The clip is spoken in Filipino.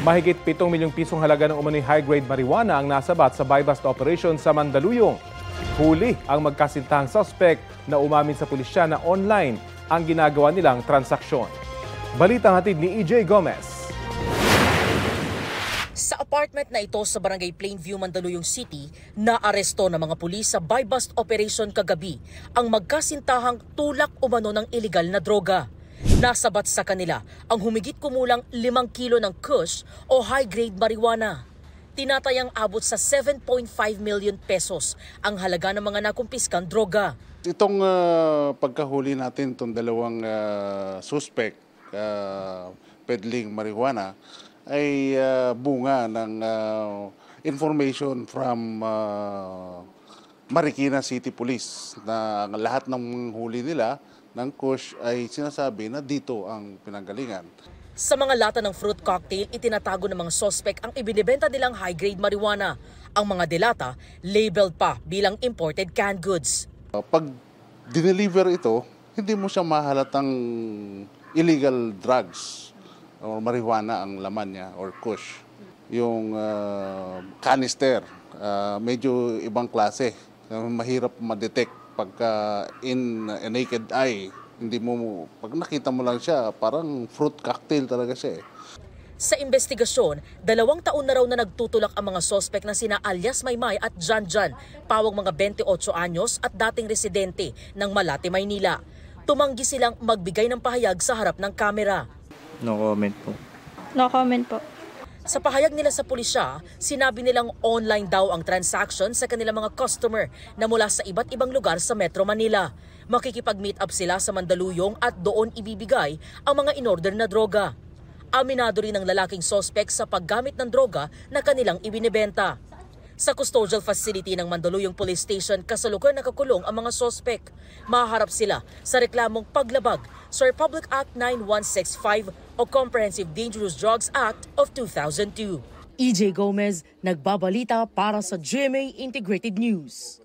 Mahigit 7 milyong pisong halaga ng umano'y high-grade marijuana ang nasabat sa buy-bust operation sa Mandaluyong. Huli ang magkasintahang suspect na umamin sa pulisya na online ang ginagawa nilang transaksyon. Balitang hatid ni EJ Gomez. Sa apartment na ito sa Barangay Plainview, Mandaluyong City, naaresto ng mga pulis sa buy-bust operation kagabi ang magkasintahang tulak umano ng iligal na droga. Nasabat sa kanila ang humigit kumulang 5 kilo ng kush o high-grade marijuana. Tinatayang abot sa 7.5 million pesos ang halaga ng mga nakumpiskang droga. Itong pagkahuli natin, itong dalawang suspect peddling marijuana, ay bunga ng information from Marikina City Police na lahat ng huli nila ng kush ay sinasabi na dito ang pinanggalingan. Sa mga lata ng fruit cocktail, itinatago ng mga suspect ang ibinibenta nilang high-grade marijuana. Ang mga delata, labeled pa bilang imported canned goods. Pag dineliver ito, hindi mo siya mahalatang illegal drugs o marijuana ang laman niya or kush. Yung canister, medyo ibang klase. Mahirap ma-detect pagka in a naked eye. Hindi mo, pag nakita mo lang siya, parang fruit cocktail talaga siya. Sa investigasyon, 2 taon na raw na nagtutulak ang mga sospek na sina alias Maymay at Janjan, pawang mga 28 anyos at dating residente ng Malate, Maynila. Tumanggi silang magbigay ng pahayag sa harap ng kamera. No comment po. No comment po. Sa pahayag nila sa pulisya, sinabi nilang online daw ang transaction sa kanilang mga customer na mula sa iba't ibang lugar sa Metro Manila. Makikipag-meet up sila sa Mandaluyong at doon ibibigay ang mga in-order na droga. Aminado rin ng lalaking suspect sa paggamit ng droga na kanilang ibinibenta. Sa custodial facility ng Mandaluyong Police Station, kasalukuyan nakakulong ang mga suspect. Maharap sila sa reklamong paglabag sa Republic Act 9165 o Comprehensive Dangerous Drugs Act of 2002. EJ Gomez, nagbabalita para sa GMA Integrated News.